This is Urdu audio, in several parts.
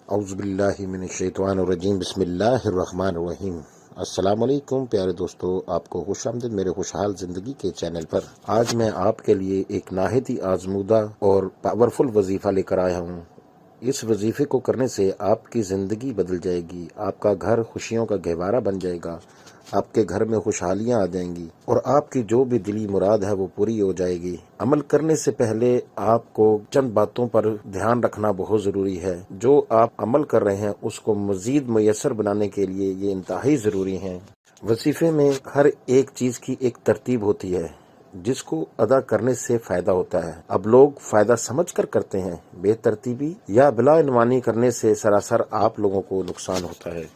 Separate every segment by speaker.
Speaker 1: اعوذ باللہ من الشیطان الرجیم، بسم اللہ الرحمن الرحیم۔ السلام علیکم پیارے دوستو، آپ کو خوش آمدید میرے خوشحال زندگی کے چینل پر۔ آج میں آپ کے لیے ایک نہایت ہی آزمودہ اور پاورفل وظیفہ لے کر آیا ہوں۔ اس وظیفے کو کرنے سے آپ کی زندگی بدل جائے گی، آپ کا گھر خوشیوں کا گہوارہ بن جائے گا، آپ کے گھر میں خوشحالیاں آ جائیں گی اور آپ کی جو بھی دلی مراد ہے وہ پوری ہو جائے گی۔ عمل کرنے سے پہلے آپ کو چند باتوں پر دھیان رکھنا بہت ضروری ہے۔ جو آپ عمل کر رہے ہیں اس کو مزید میسر بنانے کے لیے یہ انتہائی ضروری ہیں۔ وظیفے میں ہر ایک چیز کی ایک ترتیب ہوتی ہے جس کو ادا کرنے سے فائدہ ہوتا ہے۔ اب لوگ فائدہ سمجھ کر کرتے ہیں، بے ترتیبی یا بلا عنوانی کرنے سے سراسر آپ لوگوں کو نقصان ہوتا ہے۔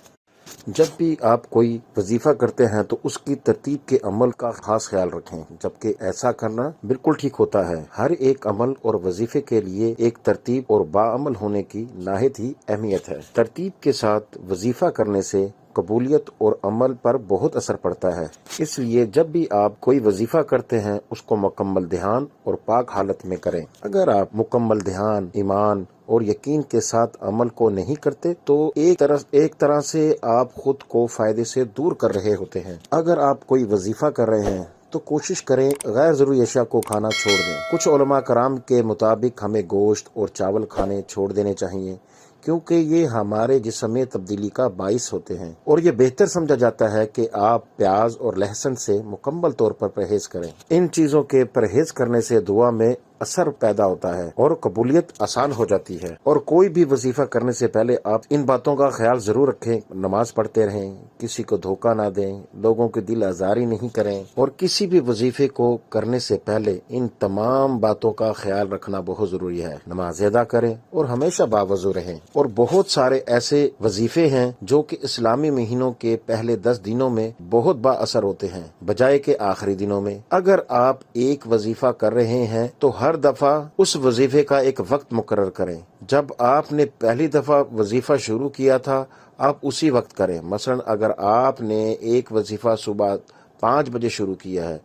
Speaker 1: جب بھی آپ کوئی وظیفہ کرتے ہیں تو اس کی ترتیب کے عمل کا خاص خیال رکھیں، جبکہ ایسا کرنا بالکل ٹھیک ہوتا ہے۔ ہر ایک عمل اور وظیفے کے لیے ایک ترتیب اور باعمل ہونے کی نہایت ہی اہمیت ہے۔ ترتیب کے ساتھ وظیفہ کرنے سے قبولیت اور عمل پر بہت اثر پڑتا ہے۔ اس لیے جب بھی آپ کوئی وظیفہ کرتے ہیں اس کو مکمل دھیان اور پاک حالت میں کریں۔ اگر آپ مکمل دھیان، ایمان اور یقین کے ساتھ عمل کو نہیں کرتے تو ایک طرح سے آپ خود کو فائدے سے دور کر رہے ہوتے ہیں۔ اگر آپ کوئی وظیفہ کر رہے ہیں تو کوشش کریں غیر ضروری اشیاء کو کھانا چھوڑ دیں۔ کچھ علماء کرام کے مطابق ہمیں گوشت اور چاول کھانے چھوڑ دینے چاہیے، کیونکہ یہ ہمارے جسم میں تبدیلی کا باعث ہوتے ہیں، اور یہ بہتر سمجھا جاتا ہے کہ آپ پیاز اور لہسن سے مکمل طور پر پرہیز کریں۔ ان چیزوں کے پرہیز کرنے سے دعا میں اثر پیدا ہوتا ہے اور قبولیت آسان ہو جاتی ہے۔ اور کوئی بھی وظیفہ کرنے سے پہلے آپ ان باتوں کا خیال ضرور رکھیں۔ نماز پڑھتے رہیں، کسی کو دھوکہ نہ دیں، لوگوں کی دل آزاری نہیں کریں، اور کسی بھی وظیفے کو کرنے سے پہلے ان تمام باتوں کا خیال رکھنا بہت ضروری ہے۔ نماز ادا کریں اور ہمیشہ باوضو رہیں۔ اور بہت سارے ایسے وظیفے ہیں جو کہ اسلامی مہینوں کے پہلے 10 دنوں میں بہت با اثر ہوتے ہیں بجائے کہ آخری دنوں میں۔ اگر آپ ایک وظیفہ کر رہے ہیں تو ہر دفعہ اس وظیفے کا ایک وقت مقرر کریں۔ جب آپ نے پہلی دفعہ وظیفہ شروع کیا تھا آپ اسی وقت کریں۔ مثلا اگر آپ نے ایک وظیفہ صبح 5 بجے شروع کیا ہے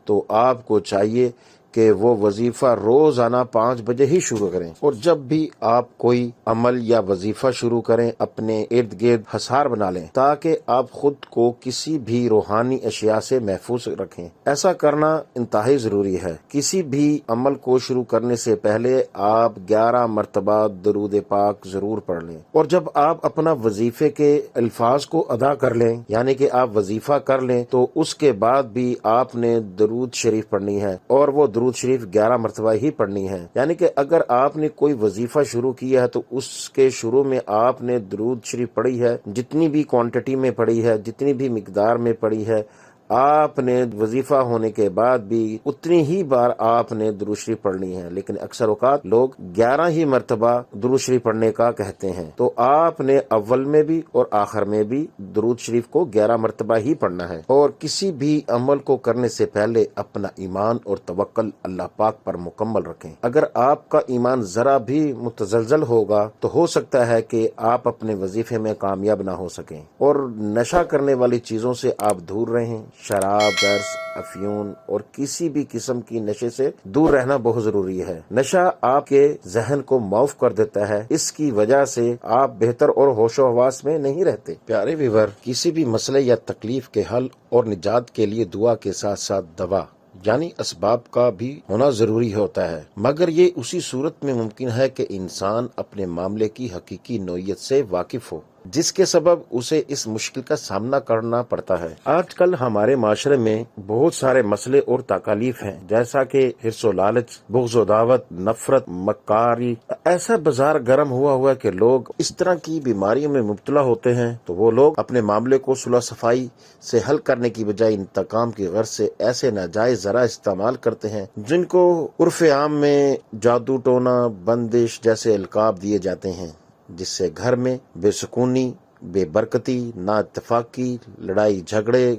Speaker 1: تو آپ کو چاہیے کہ وہ وظیفہ روزانہ 5 بجے ہی شروع کریں۔ اور جب بھی آپ کوئی عمل یا وظیفہ شروع کریں اپنے ارد گرد حصار بنا لیں تاکہ آپ خود کو کسی بھی روحانی اشیاء سے محفوظ رکھیں۔ ایسا کرنا انتہائی ضروری ہے۔ کسی بھی عمل کو شروع کرنے سے پہلے آپ 11 مرتبہ درود پاک ضرور پڑھ لیں، اور جب آپ اپنا وظیفے کے الفاظ کو ادا کر لیں، یعنی کہ آپ وظیفہ کر لیں، تو اس کے بعد بھی آپ نے درود شریف پڑھنی ہے، اور وہ درود شریف 11 مرتبہ ہی پڑھنی ہے۔ یعنی کہ اگر آپ نے کوئی وظیفہ شروع کیا ہے تو اس کے شروع میں آپ نے درود شریف پڑھی ہے، جتنی بھی کوانٹٹی میں پڑھی ہے، جتنی بھی مقدار میں پڑھی ہے، آپ نے وظیفہ ہونے کے بعد بھی اتنی ہی بار آپ نے درود شریف پڑھنی ہے۔ لیکن اکثر اوقات لوگ 11 ہی مرتبہ درود شریف پڑھنے کا کہتے ہیں، تو آپ نے اول میں بھی اور آخر میں بھی درود شریف کو 11 مرتبہ ہی پڑھنا ہے۔ اور کسی بھی عمل کو کرنے سے پہلے اپنا ایمان اور توکل اللہ پاک پر مکمل رکھیں۔ اگر آپ کا ایمان ذرا بھی متزلزل ہوگا تو ہو سکتا ہے کہ آپ اپنے وظیفے میں کامیاب نہ ہو سکیں۔ اور نشہ کرنے والی چیزوں سے آپ دور رہیں۔ شراب، درس، افیون اور کسی بھی قسم کی نشے سے دور رہنا بہت ضروری ہے۔ نشہ آپ کے ذہن کو معاف کر دیتا ہے، اس کی وجہ سے آپ بہتر اور ہوش و حواس میں نہیں رہتے۔ پیارے ویور، کسی بھی مسئلے یا تکلیف کے حل اور نجات کے لیے دعا کے ساتھ ساتھ دوا یعنی اسباب کا بھی ہونا ضروری ہوتا ہے، مگر یہ اسی صورت میں ممکن ہے کہ انسان اپنے معاملے کی حقیقی نوعیت سے واقف ہو، جس کے سبب اسے اس مشکل کا سامنا کرنا پڑتا ہے۔ آج کل ہمارے معاشرے میں بہت سارے مسئلے اور تکالیف ہیں، جیسا کہ حرص و لالچ، بغض و عداوت، نفرت، مکاری۔ ایسا بازار گرم ہوا کہ لوگ اس طرح کی بیماریوں میں مبتلا ہوتے ہیں تو وہ لوگ اپنے معاملے کو صلح صفائی سے حل کرنے کی بجائے انتقام کی غرض سے ایسے ناجائز ذرائع استعمال کرتے ہیں جن کو عرف عام میں جادو ٹونا، بندش جیسے القاب دیے جاتے ہیں، جس سے گھر میں بے سکونی، بے برکتی، نا اتفاقی، لڑائی جھگڑے،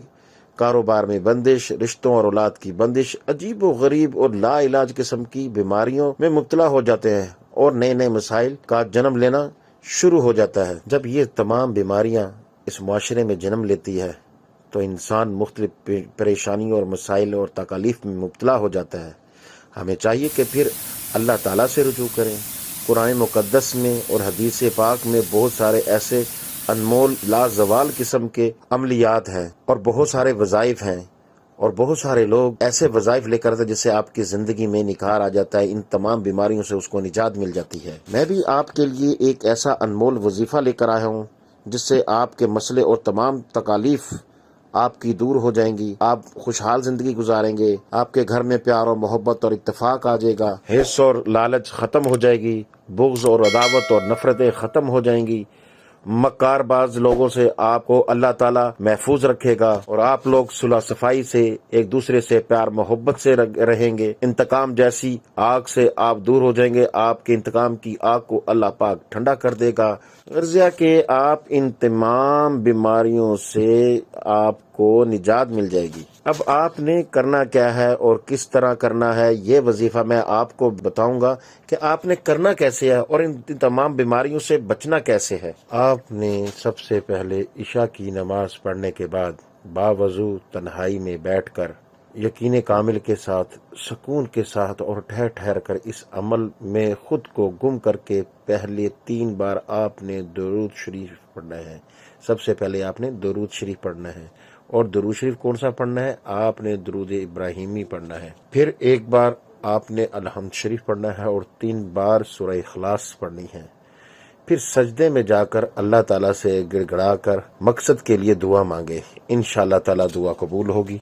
Speaker 1: کاروبار میں بندش، رشتوں اور اولاد کی بندش، عجیب و غریب اور لا علاج قسم کی بیماریوں میں مبتلا ہو جاتے ہیں اور نئے نئے مسائل کا جنم لینا شروع ہو جاتا ہے۔ جب یہ تمام بیماریاں اس معاشرے میں جنم لیتی ہے تو انسان مختلف پریشانیوں اور مسائل اور تکالیف میں مبتلا ہو جاتا ہے۔ ہمیں چاہیے کہ پھر اللہ تعالیٰ سے رجوع کریں قرآن مقدس میں اور حدیث پاک میں بہت سارے ایسے انمول لازوال قسم کے عملیات ہیں اور بہت سارے وظائف ہیں اور بہت سارے لوگ ایسے وظائف لے کر آتے ہیں جس سے آپ کی زندگی میں نکھار آ جاتا ہے، ان تمام بیماریوں سے اس کو نجات مل جاتی ہے۔ میں بھی آپ کے لیے ایک ایسا انمول وظیفہ لے کر آیا ہوں جس سے آپ کے مسئلے اور تمام تکالیف آپ کی دور ہو جائیں گی، آپ خوشحال زندگی گزاریں گے، آپ کے گھر میں پیار اور محبت اور اتفاق آ جائے گا، حرص اور لالچ ختم ہو جائے گی، بغض اور عداوت اور نفرتیں ختم ہو جائیں گی، مکار باز لوگوں سے آپ کو اللہ تعالیٰ محفوظ رکھے گا اور آپ لوگ صلح صفائی سے ایک دوسرے سے پیار محبت سے رہیں گے، انتقام جیسی آگ سے آپ دور ہو جائیں گے، آپ کے انتقام کی آگ کو اللہ پاک ٹھنڈا کر دے گا، غرضیہ کہ آپ ان تمام بیماریوں سے آپ کو نجات مل جائے گی۔ اب آپ نے کرنا کیا ہے اور کس طرح کرنا ہے، یہ وظیفہ میں آپ کو بتاؤں گا کہ آپ نے کرنا کیسے ہے اور ان تمام بیماریوں سے بچنا کیسے ہے۔ آپ نے سب سے پہلے عشاء کی نماز پڑھنے کے بعد باوضو تنہائی میں بیٹھ کر یقین کامل کے ساتھ، سکون کے ساتھ اور ٹھہر ٹھہر کر اس عمل میں خود کو گم کر کے پہلے 3 بار آپ نے درود شریف پڑھنا ہے۔ سب سے پہلے آپ نے درود شریف پڑھنا ہے، اور درود شریف کون سا پڑھنا ہے؟ آپ نے درود ابراہیمی پڑھنا ہے۔ پھر ایک بار آپ نے الحمد شریف پڑھنا ہے اور 3 بار سورہ اخلاص پڑھنی ہے۔ پھر سجدے میں جا کر اللہ تعالیٰ سے گڑ گڑا کر مقصد کے لیے دعا مانگے، انشاءاللہ تعالیٰ دعا قبول ہوگی۔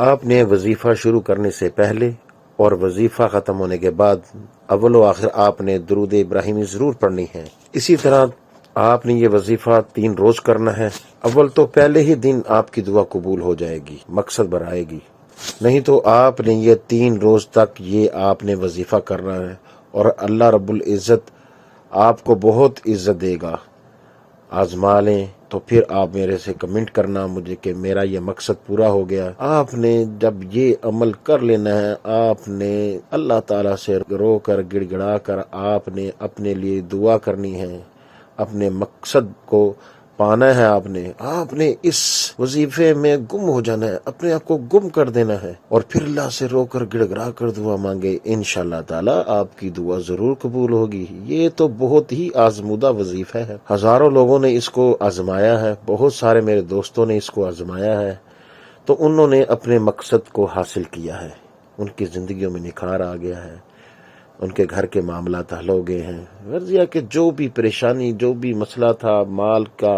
Speaker 1: آپ نے وظیفہ شروع کرنے سے پہلے اور وظیفہ ختم ہونے کے بعد اول و آخر آپ نے درود ابراہیمی ضرور پڑھنی ہے۔ اسی طرح آپ نے یہ وظیفہ 3 روز کرنا ہے۔ اول تو پہلے ہی دن آپ کی دعا قبول ہو جائے گی، مقصد برائے گی، نہیں تو آپ نے یہ 3 روز تک یہ آپ نے وظیفہ کرنا ہے اور اللہ رب العزت آپ کو بہت عزت دے گا۔ آزما لیں تو پھر آپ میرے سے کمنٹ کرنا مجھے کہ میرا یہ مقصد پورا ہو گیا۔ آپ نے جب یہ عمل کر لینا ہے، آپ نے اللہ تعالیٰ سے رو کر گڑ گڑا کر آپ نے اپنے لیے دعا کرنی ہے، اپنے مقصد کو پانا ہے، آپ نے اس وظیفے میں گم ہو جانا ہے، اپنے آپ کو گم کر دینا ہے اور پھر اللہ سے رو کر گڑ گڑا کر دعا مانگے، انشاءاللہ تعالی آپ کی دعا ضرور قبول ہوگی۔ یہ تو بہت ہی آزمودہ وظیفہ ہے، ہزاروں لوگوں نے اس کو آزمایا ہے، بہت سارے میرے دوستوں نے اس کو آزمایا ہے تو انہوں نے اپنے مقصد کو حاصل کیا ہے، ان کی زندگیوں میں نکھار آ گیا ہے، ان کے گھر کے معاملات حل ہو گئے ہیں۔ غرضیہ کہ جو بھی پریشانی، جو بھی مسئلہ تھا، مال کا،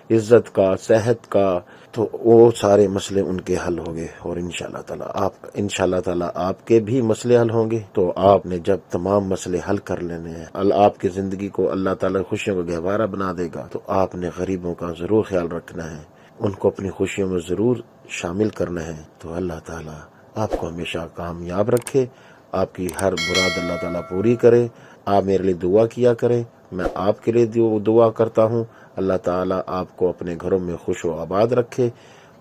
Speaker 1: عزت کا، صحت کا، تو وہ سارے مسئلے ان کے حل ہو گئے اور انشاءاللہ تعالی آپ کے بھی مسئلے حل ہوں گے۔ تو آپ نے جب تمام مسئلے حل کر لینے ہیں، آپ کی زندگی کو اللہ تعالی خوشیوں کا گہوارہ بنا دے گا، تو آپ نے غریبوں کا ضرور خیال رکھنا ہے، ان کو اپنی خوشیوں میں ضرور شامل کرنا ہے۔ تو اللہ تعالی آپ کو ہمیشہ کامیاب رکھے، آپ کی ہر مراد اللہ تعالیٰ پوری کرے۔ آپ میرے لیے دعا کیا کریں، میں آپ کے لیے دعا کرتا ہوں۔ اللہ تعالیٰ آپ کو اپنے گھروں میں خوش و آباد رکھے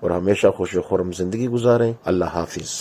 Speaker 1: اور ہمیشہ خوش و خرم زندگی گزاریں۔ اللہ حافظ۔